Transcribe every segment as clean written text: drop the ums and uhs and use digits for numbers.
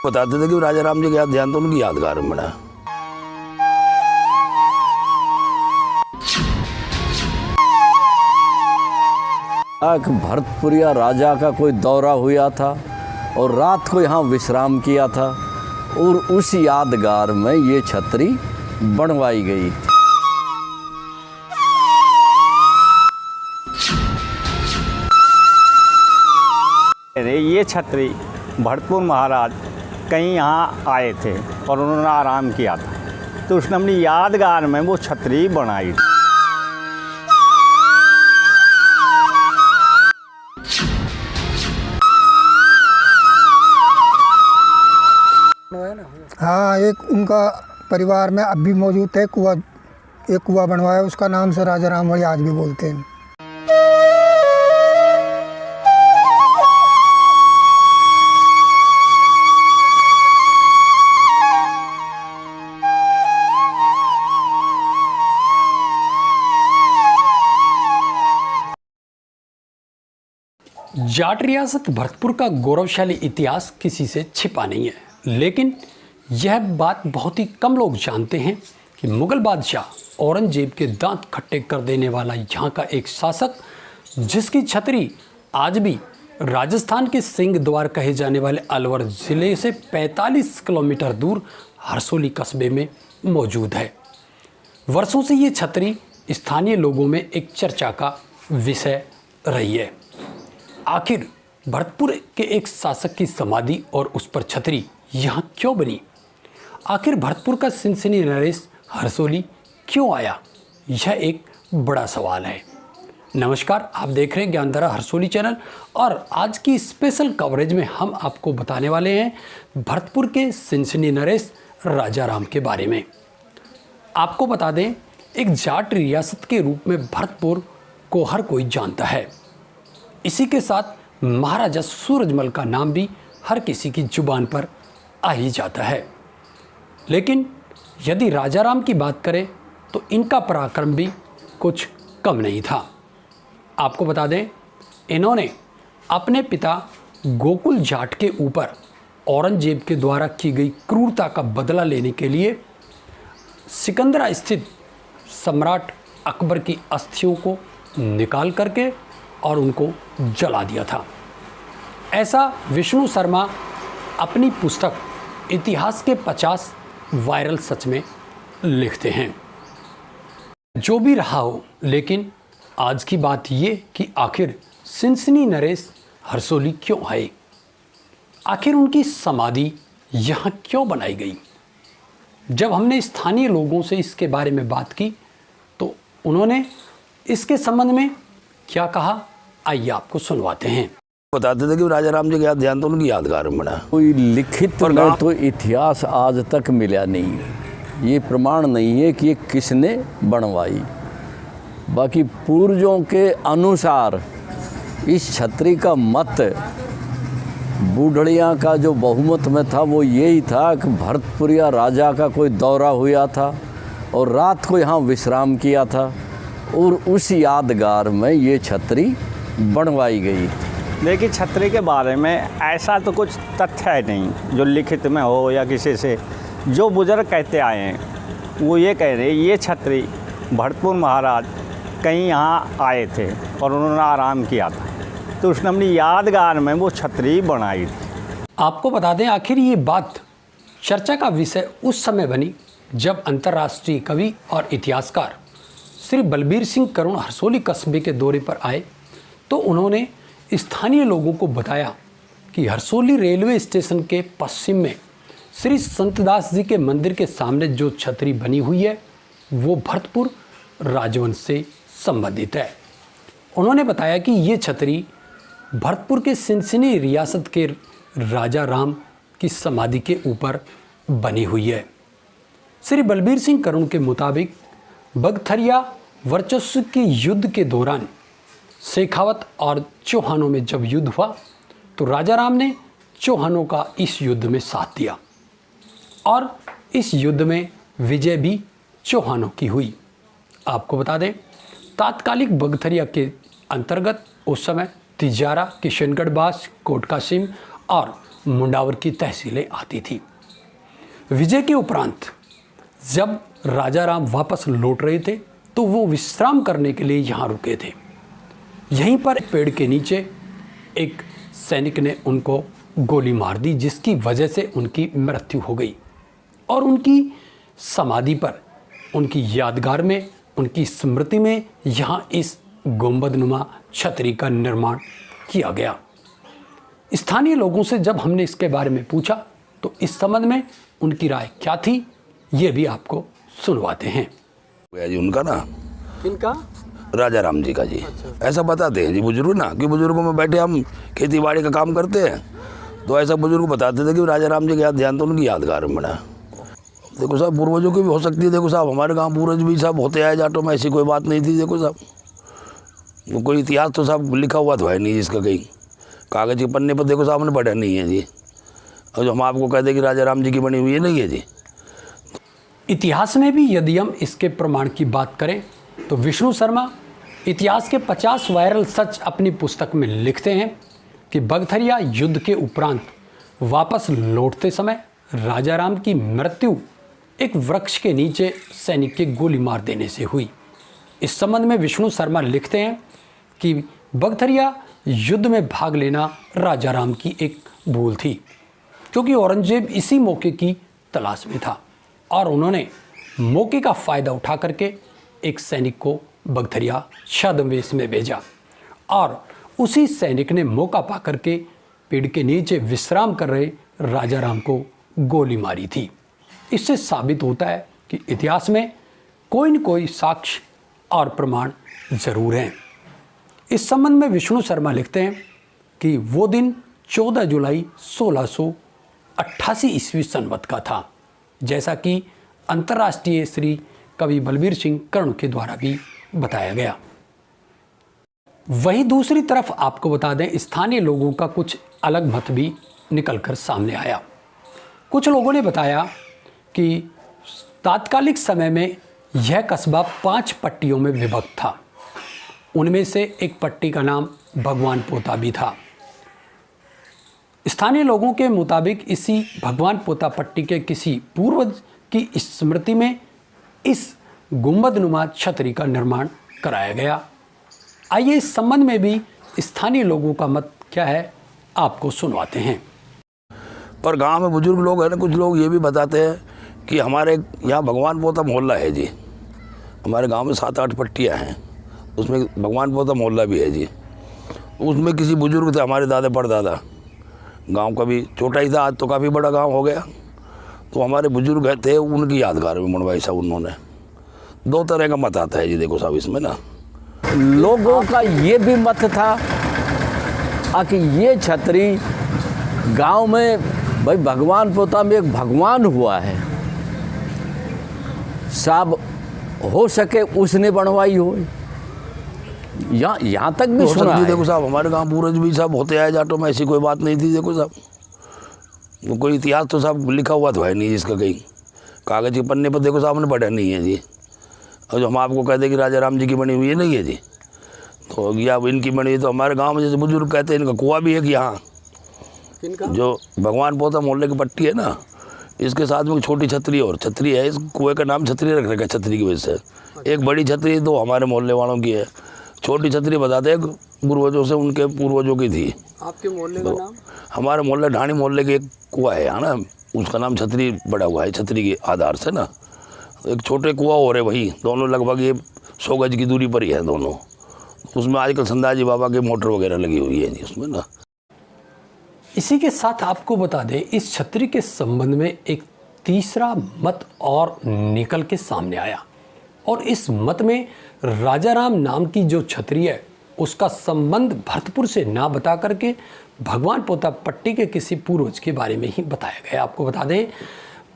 बताते थे कि राजा राम जी का ध्यान तो उनकी यादगार में बना। भरतपुरिया राजा का कोई दौरा हुआ था और रात को यहाँ विश्राम किया था और उस यादगार में ये छतरी बनवाई गई थी। ये छतरी भरतपुर महाराज कहीं यहाँ आए थे और उन्होंने आराम किया था, तो उसने अपनी यादगार में वो छतरी बनाई थी। हाँ, एक उनका परिवार में अब भी मौजूद है कुआं, एक कुआं बनवाया, उसका नाम से राजा रामवाड़ी आज भी बोलते हैं। जाट रियासत भरतपुर का गौरवशाली इतिहास किसी से छिपा नहीं है, लेकिन यह बात बहुत ही कम लोग जानते हैं कि मुगल बादशाह औरंगजेब के दांत खट्टे कर देने वाला यहाँ का एक शासक, जिसकी छतरी आज भी राजस्थान के सिंह द्वार कहे जाने वाले अलवर ज़िले से 45 किलोमीटर दूर हरसोली कस्बे में मौजूद है। वर्षों से ये छतरी स्थानीय लोगों में एक चर्चा का विषय रही है। आखिर भरतपुर के एक शासक की समाधि और उस पर छतरी यहाँ क्यों बनी? आखिर भरतपुर का सिनसिनी नरेश हरसोली क्यों आया? यह एक बड़ा सवाल है। नमस्कार, आप देख रहे हैं ज्ञानधारा हरसोली चैनल और आज की स्पेशल कवरेज में हम आपको बताने वाले हैं भरतपुर के सिनसिनी नरेश राजा राम के बारे में। आपको बता दें, एक जाट रियासत के रूप में भरतपुर को हर कोई जानता है। इसी के साथ महाराजा सूरजमल का नाम भी हर किसी की जुबान पर आ ही जाता है। लेकिन यदि राजा राम की बात करें तो इनका पराक्रम भी कुछ कम नहीं था। आपको बता दें, इन्होंने अपने पिता गोकुल जाट के ऊपर औरंगजेब के द्वारा की गई क्रूरता का बदला लेने के लिए सिकंदरा स्थित सम्राट अकबर की अस्थियों को निकाल करके और उनको जला दिया था। ऐसा विष्णु शर्मा अपनी पुस्तक इतिहास के 50 वायरल सच में लिखते हैं। जो भी रहा हो, लेकिन आज की बात ये कि आखिर सिनसिनी नरेश हरसोली क्यों आए, आखिर उनकी समाधि यहाँ क्यों बनाई गई। जब हमने स्थानीय लोगों से इसके बारे में बात की तो उन्होंने इसके संबंध में क्या कहा, आइए आपको सुनवाते हैं। बताते थे कि राजा राम जी का ध्यान तो उनकी यादगार में बना। कोई लिखित में तो इतिहास आज तक मिला नहीं, ये प्रमाण नहीं है कि ये किसने बनवाई। बाकी पूर्वजों के अनुसार इस छतरी का मत बूढ़ड़िया का जो बहुमत में था वो यही था कि भरतपुरिया राजा का कोई दौरा हुआ था और रात को यहाँ विश्राम किया था और उस यादगार में ये छतरी बनवाई गई। देखिए, छतरी के बारे में ऐसा तो कुछ तथ्य है नहीं जो लिखित में हो या किसी से। जो बुजुर्ग कहते आए हैं वो ये कह रहे ये छतरी भरतपुर महाराज कहीं यहाँ आए थे और उन्होंने आराम किया था, तो उसने अपनी यादगार में वो छतरी बनाई थी। आपको बता दें, आखिर ये बात चर्चा का विषय उस समय बनी जब अंतर्राष्ट्रीय कवि और इतिहासकार श्री बलबीर सिंह करुण हरसोली कस्बे के दौरे पर आए तो उन्होंने स्थानीय लोगों को बताया कि हरसोली रेलवे स्टेशन के पश्चिम में श्री संतदास जी के मंदिर के सामने जो छतरी बनी हुई है वो भरतपुर राजवंश से संबंधित है। उन्होंने बताया कि ये छतरी भरतपुर के सिनसिनी रियासत के राजा राम की समाधि के ऊपर बनी हुई है। श्री बलबीर सिंह करुण के मुताबिक बगथरिया वर्चस्व के युद्ध के दौरान शेखावत और चौहानों में जब युद्ध हुआ तो राजा राम ने चौहानों का इस युद्ध में साथ दिया और इस युद्ध में विजय भी चौहानों की हुई। आपको बता दें, तात्कालिक बगथरिया के अंतर्गत उस समय तिजारा, किशनगढ़ बास, कोट कासिम और मुंडावर की तहसीलें आती थी। विजय के उपरांत जब राजा राम वापस लौट रहे थे तो वो विश्राम करने के लिए यहाँ रुके थे। यहीं पर पेड़ के नीचे एक सैनिक ने उनको गोली मार दी, जिसकी वजह से उनकी मृत्यु हो गई और उनकी समाधि पर, उनकी यादगार में, उनकी स्मृति में यहाँ इस गुंबदनुमा छतरी का निर्माण किया गया। स्थानीय लोगों से जब हमने इसके बारे में पूछा तो इस संबंध में उनकी राय क्या थी, ये भी आपको सुनवाते हैं। जी उनका ना, इनका राजा राम जी का जी। ऐसा बताते हैं जी बुजुर्ग ना, कि बुजुर्गों में बैठे हम खेती बाड़ी का काम करते हैं तो ऐसा बुजुर्ग बताते थे कि राजा राम जी का ध्यान तो उनकी यादगार में बना। देखो साहब, पूर्वजों की भी हो सकती है। देखो साहब, हमारे गांव पूर्वज भी साहब होते आए जाटों में, ऐसी कोई बात नहीं थी। देखो साहब, कोई इतिहास तो साहब लिखा हुआ तो है नहीं जिसका कहीं कागज के पन्ने पर देखो साहब हमने पढ़ा नहीं है जी। और जो हम आपको कहते हैं कि राजा राम जी की बनी हुई है, नहीं है जी। इतिहास में भी यदि हम इसके प्रमाण की बात करें तो विष्णु शर्मा इतिहास के 50 वायरल सच अपनी पुस्तक में लिखते हैं कि बगथरिया युद्ध के उपरांत वापस लौटते समय राजा राम की मृत्यु एक वृक्ष के नीचे सैनिक के गोली मार देने से हुई। इस संबंध में विष्णु शर्मा लिखते हैं कि बगथरिया युद्ध में भाग लेना राजा राम की एक भूल थी, क्योंकि औरंगजेब इसी मौके की तलाश में था और उन्होंने मौके का फ़ायदा उठा करके एक सैनिक को बगथरिया छद्मवेश में भेजा और उसी सैनिक ने मौका पा करके पेड़ के नीचे विश्राम कर रहे राजा राम को गोली मारी थी। इससे साबित होता है कि इतिहास में कोई न कोई साक्ष्य और प्रमाण जरूर हैं। इस संबंध में विष्णु शर्मा लिखते हैं कि वो दिन 14 जुलाई 1688 ईस्वी संवत का था, जैसा कि अंतर्राष्ट्रीय श्री कवि बलबीर सिंह कर्ण के द्वारा भी बताया गया। वहीं दूसरी तरफ आपको बता दें, स्थानीय लोगों का कुछ अलग मत भी निकलकर सामने आया। कुछ लोगों ने बताया कि तात्कालिक समय में यह कस्बा 5 पट्टियों में विभक्त था। उनमें से एक पट्टी का नाम भगवान पोता भी था। स्थानीय लोगों के मुताबिक इसी भगवान पोता पट्टी के किसी पूर्वज की स्मृति में इस गुंबदनुमा छतरी का निर्माण कराया गया। आइए इस संबंध में भी स्थानीय लोगों का मत क्या है आपको सुनवाते हैं। पर गांव में बुजुर्ग लोग हैं ना, कुछ लोग ये भी बताते हैं कि हमारे यहाँ भगवान पोता मोहल्ला है जी। हमारे गांव में 7-8 पट्टियाँ हैं, उसमें भगवान पोता मोहल्ला भी है जी। उसमें किसी बुजुर्ग थे, हमारे दादा परदादा। गांव का भी छोटा ही था, आज तो काफ़ी बड़ा गांव हो गया। तो हमारे बुजुर्ग थे, उनकी यादगार में बनवाई साहब उन्होंने। 2 तरह का मत आता है जी। देखो साहब, इसमें ना लोगों का ये भी मत था कि ये छतरी गांव में भाई भगवान पोता में एक भगवान हुआ है साहब, हो सके उसने बनवाई हो। यहाँ तक भी सुना है। देखो साहब, हमारे गांव पूर्वज भी साहब होते आए जाटों में, ऐसी कोई बात नहीं थी। देखो साहब, कोई इतिहास तो साहब लिखा हुआ तो है नहीं जिसका कहीं कागज के पन्ने पर देखो साहब हमने पढ़ा नहीं है जी। और जो हम आपको कहते हैं कि राजा राम जी की बनी हुई है, नहीं है जी। तो या इनकी बनी हुई, तो हमारे गांव में जैसे बुजुर्ग कहते हैं इनका कुआं भी है कि यहाँ जो भगवान पोता मोहल्ले की पट्टी है ना, इसके साथ में छोटी छतरी और छतरी है। इस कुएं का नाम छतरी रख रखा है छतरी की वजह से। एक बड़ी छतरी तो हमारे मोहल्ले वालों की है, छोटी छतरी बताते हैं पूर्वजों से, उनके पूर्वजों की थी। आपके मोहल्ले का नाम? हमारे मोहल्ले ढाणी मोहल्ले के एक कुआं है ना, उसका नाम छतरी पड़ा हुआ है, छतरी के आधार से ना। एक छोटे कुआं हो रहे वहीं, दोनों लगभग ये 100 गज की दूरी पर ही है दोनों। उसमें आजकल संदाजी बाबा के मोटर वगैरह लगी हुई है जी उसमें ना। इसी के साथ आपको बता दें, इस छतरी के संबंध में एक तीसरा मत और निकल के सामने आया और इस मत में राजा राम नाम की जो छतरी है उसका संबंध भरतपुर से ना बता करके भगवान पोता पट्टी के किसी पूर्वज के बारे में ही बताया गया। आपको बता दें,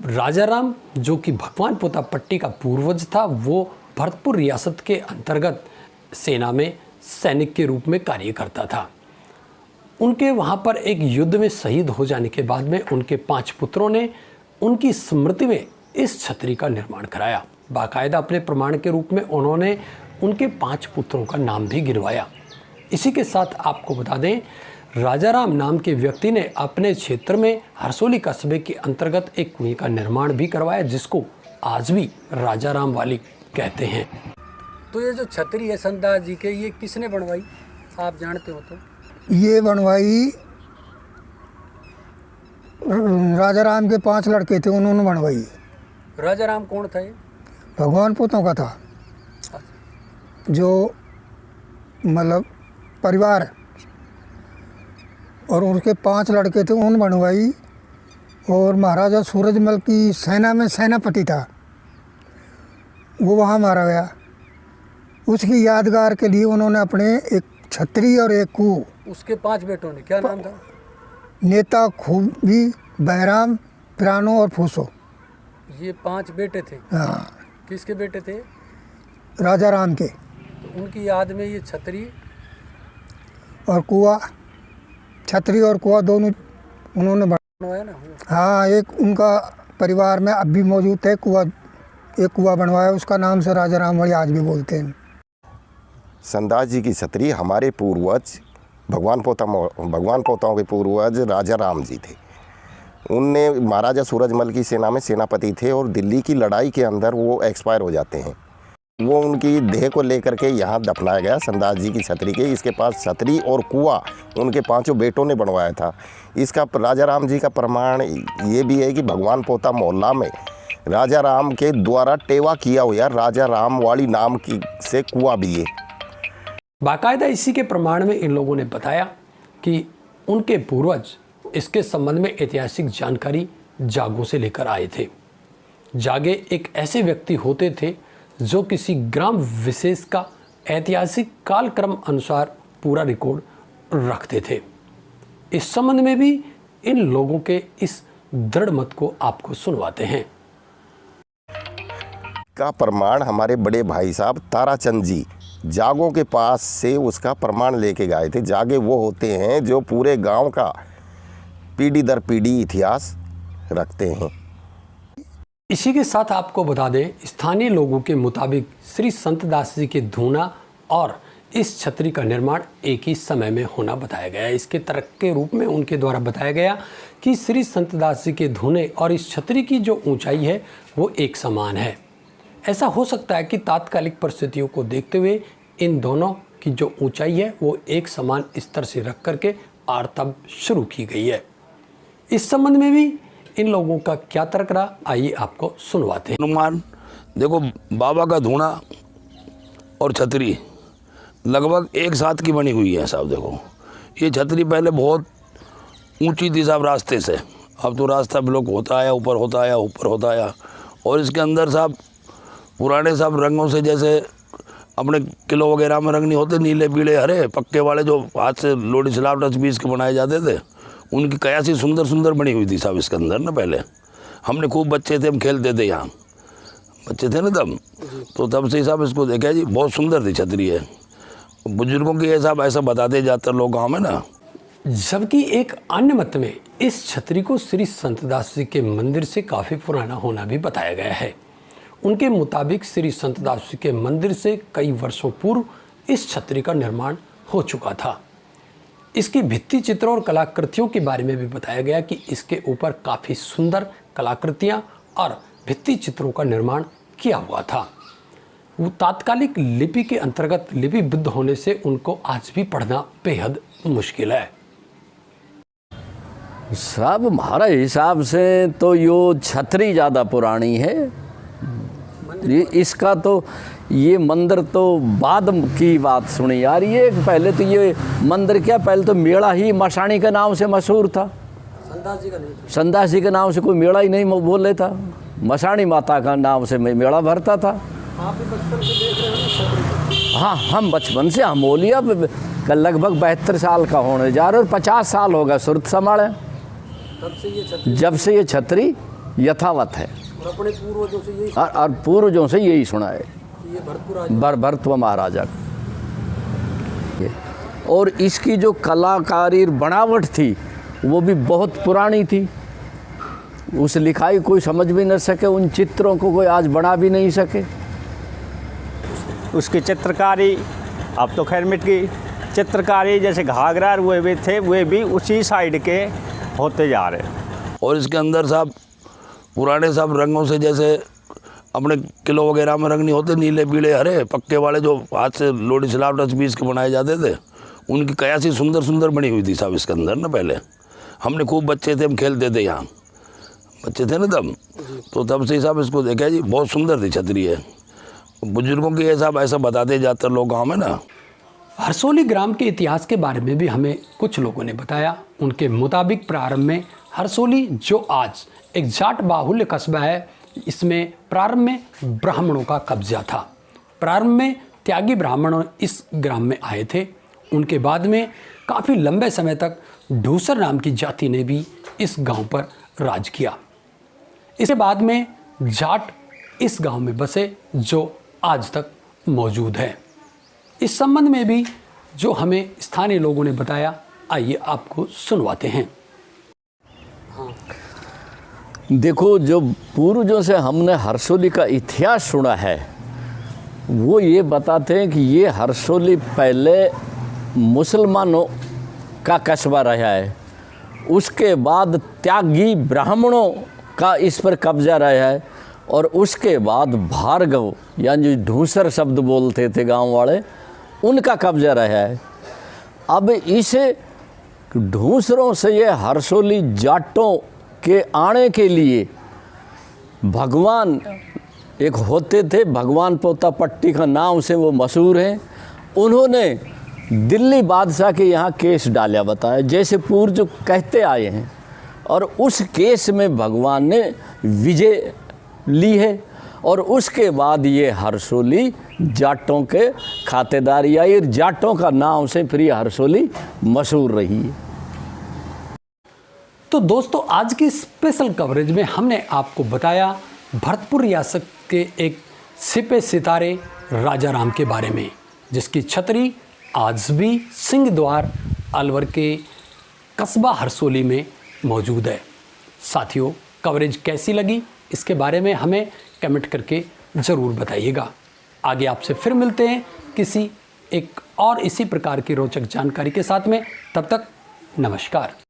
राजा राम जो कि भगवान पोता पट्टी का पूर्वज था, वो भरतपुर रियासत के अंतर्गत सेना में सैनिक के रूप में कार्य करता था। उनके वहाँ पर एक युद्ध में शहीद हो जाने के बाद में उनके 5 पुत्रों ने उनकी स्मृति में इस छतरी का निर्माण कराया। बाकायदा अपने प्रमाण के रूप में उन्होंने उनके 5 पुत्रों का नाम भी गिरवाया। इसी के साथ आपको बता दें, राजाराम नाम के व्यक्ति ने अपने क्षेत्र में हरसोली कस्बे के अंतर्गत एक कुएं का निर्माण भी करवाया, जिसको आज भी राजाराम वाली कहते हैं। तो ये जो छतरी है संतदास जी के, ये किसने बनवाई, आप जानते हो तो? ये बनवाई राजाराम के 5 लड़के थे, उन्होंने बनवाई। राजाराम कौन था ये? भगवान पोतों का था, जो मतलब परिवार, और उनके 5 लड़के थे, उन्होंने बनवाई। और महाराजा सूरजमल की सेना में सेनापति था, वो वहाँ मारा गया। उसकी यादगार के लिए उन्होंने अपने एक छतरी और एक कुआं, उसके 5 बेटों ने, क्या नाम था? नेता खूबी, बहराम, प्राणो और फूसो। ये 5 बेटे थे। हाँ, किसके बेटे थे? राजाराम के। तो उनकी याद में ये छतरी और कुआं, छतरी और कुआं दोनों उन्होंने बनवाया ना। हाँ, एक उनका परिवार में अब भी मौजूद है कुआं, एक कुआं बनवाया, उसका नाम से राजाराम वाली आज भी बोलते हैं। संतदास जी की छतरी हमारे पूर्वज भगवान पोताओं के पूर्वज राजाराम जी थे। उनने महाराजा सूरजमल की सेना में सेनापति थे और दिल्ली की लड़ाई के अंदर वो एक्सपायर हो जाते हैं। वो उनकी देह को लेकर के यहाँ दफनाया गया संतदास जी की छतरी के। इसके पास छतरी और कुआं उनके 5 बेटों ने बनवाया था। इसका राजाराम जी का प्रमाण ये भी है कि भगवान पोता मोहल्ला में राजाराम के द्वारा टेवा किया हुआ राजाराम वाली नाम की से कुआं भी है। बाकायदा इसी के प्रमाण में इन लोगों ने बताया कि उनके पूर्वज इसके संबंध में ऐतिहासिक जानकारी जागों से लेकर आए थे। जागे एक ऐसे व्यक्ति होते थे जो किसी ग्राम विशेष का ऐतिहासिक कालक्रम अनुसार पूरा रिकॉर्ड रखते थे। इस संबंध में भी इन लोगों के इस दृढ़ मत को आपको सुनवाते हैं। का प्रमाण हमारे बड़े भाई साहब ताराचंद जी जागों के पास से उसका प्रमाण लेके गए थे। जागे वो होते हैं जो पूरे गांव का पीढ़ी दर पीढ़ी इतिहास रखते हैं। इसी के साथ आपको बता दें, स्थानीय लोगों के मुताबिक श्री संतदास जी के धूना और इस छतरी का निर्माण एक ही समय में होना बताया गया है। इसके तर्क के रूप में उनके द्वारा बताया गया कि श्री संतदास जी के धूने और इस छतरी की जो ऊंचाई है वो एक समान है। ऐसा हो सकता है कि तात्कालिक परिस्थितियों को देखते हुए इन दोनों की जो ऊंचाई है वो एक समान स्तर से रख करके आरतब शुरू की गई है। इस संबंध में भी इन लोगों का क्या तर्क रहा, आइए आपको सुनवाते हैं। अनुमान देखो, बाबा का धूना और छतरी लगभग एक साथ की बनी हुई है साहब। देखो, ये छतरी पहले बहुत ऊंची थी साहब रास्ते से, अब तो रास्ता ब्लॉक होता आया, ऊपर होता आया, ऊपर होता आया। और इसके अंदर साहब पुराने साहब रंगों से, जैसे अपने किलो वगैरह में रंग नहीं होते, नीले पीले हरे पक्के वाले, जो हाथ से लोडी सलाब टच बीस के बनाए जाते थे, उनकी कयासी सुंदर सुंदर बनी हुई थी साहब इसके अंदर ना। पहले हमने खूब बच्चे थे, हम खेलते थे, यहाँ बच्चे थे ना तब, तो तब से साहब इसको देखा जी, बहुत सुंदर थी छतरी है। बुजुर्गों की ये साहब ऐसा बताते जाते लोग गाँव में ना। जबकि एक अन्य मत में इस छतरी को श्री संतदास जी के मंदिर से काफ़ी पुराना होना भी बताया गया है। उनके मुताबिक श्री संतदास जी के मंदिर से कई वर्षों पूर्व इस छतरी का निर्माण हो चुका था। इसकी भित्ति चित्रों और कलाकृतियों के बारे में भी बताया गया कि इसके ऊपर काफ़ी सुंदर कलाकृतियाँ और भित्ति चित्रों का निर्माण किया हुआ था। वो तात्कालिक लिपि के अंतर्गत लिपिबद्ध होने से उनको आज भी पढ़ना बेहद मुश्किल है। साहब हमारे हिसाब से तो यो छतरी ज़्यादा पुरानी है। ये इसका तो ये मंदिर तो बाद की बात सुनी यार। ये पहले तो ये मंदिर क्या, पहले तो मेला ही मसाणी के नाम से मशहूर था। संतदास जी के नाम से कोई मेला ही नहीं बोले था, मसाणी माता का नाम से मेला भरता था। आप भी बचपन से देख रहे हैं? हाँ, हम बचपन से, हम बोलिए लगभग 72 साल का होने जा रहे और 50 साल हो गए सुरत संभाले, तब से ये छतरी, जब से ये छतरी यथावत है। और अपने पूर्वजों से यही और पूर्वजों से यही सुना है, ये भरतपुर महाराजा। और इसकी जो कलाकारी बनावट थी वो भी बहुत पुरानी थी। उस लिखाई कोई समझ भी न सके, उन चित्रों को कोई आज बना भी नहीं सके। उसकी चित्रकारी अब तो खैर मिट गई, चित्रकारी जैसे घाघरा वे भी थे, वे भी उसी साइड के होते जा रहे। और इसके अंदर साहब पुराने साहब रंगों से, जैसे अपने किलो वगैरह में रंग नहीं होते, नीले पीले हरे पक्के वाले जो हाथ से लोडी सिलावट टच पीस के बनाए जाते थे, उनकी कयासी सुंदर सुंदर बनी हुई थी साहब इसके अंदर ना। पहले हमने खूब बच्चे थे, हम खेलते थे यहाँ, बच्चे थे ना तब, तो तब से साहब इसको देखा जी, बहुत सुंदर थी छतरी है। बुजुर्गों की साहब ऐसा बताते जाते लोग गाँव में ना। हरसोली ग्राम के इतिहास के बारे में भी हमें कुछ लोगों ने बताया। उनके मुताबिक प्रारंभ में हरसोली, जो आज एक जाट बाहुल्य कस्बा है, इसमें प्रारंभ में ब्राह्मणों का कब्जा था। प्रारंभ में त्यागी ब्राह्मण इस ग्राम में आए थे। उनके बाद में काफ़ी लंबे समय तक ढूसर नाम की जाति ने भी इस गांव पर राज किया। इसके बाद में जाट इस गांव में बसे, जो आज तक मौजूद है। इस संबंध में भी जो हमें स्थानीय लोगों ने बताया, आइए आपको सुनवाते हैं। देखो, जो पूर्वजों से हमने हरसोली का इतिहास सुना है, वो ये बताते हैं कि ये हरसोली पहले मुसलमानों का कस्बा रहा है, उसके बाद त्यागी ब्राह्मणों का इस पर कब्जा रहा है, और उसके बाद भार्गव यानी ढूसर शब्द बोलते थे गांव वाले, उनका कब्जा रहा है। अब इस ढूसरों से ये हरसोली जाटों के आने के लिए भगवान एक होते थे, भगवान पोता पट्टी का नाम से वो मशहूर हैं। उन्होंने दिल्ली बादशाह के यहाँ केस डाला बताया, जैसे पूर्व कहते आए हैं, और उस केस में भगवान ने विजय ली है, और उसके बाद ये हरसोली जाटों के खातेदारी आई, जाटों का नाम से फिर ये हरसोली मशहूर रही है। तो दोस्तों, आज की स्पेशल कवरेज में हमने आपको बताया भरतपुर रियासत के एक सिपे सितारे राजा राम के बारे में, जिसकी छतरी आज भी सिंह द्वार अलवर के कस्बा हरसोली में मौजूद है। साथियों, कवरेज कैसी लगी इसके बारे में हमें कमेंट करके ज़रूर बताइएगा। आगे आपसे फिर मिलते हैं किसी एक और इसी प्रकार की रोचक जानकारी के साथ में। तब तक नमस्कार।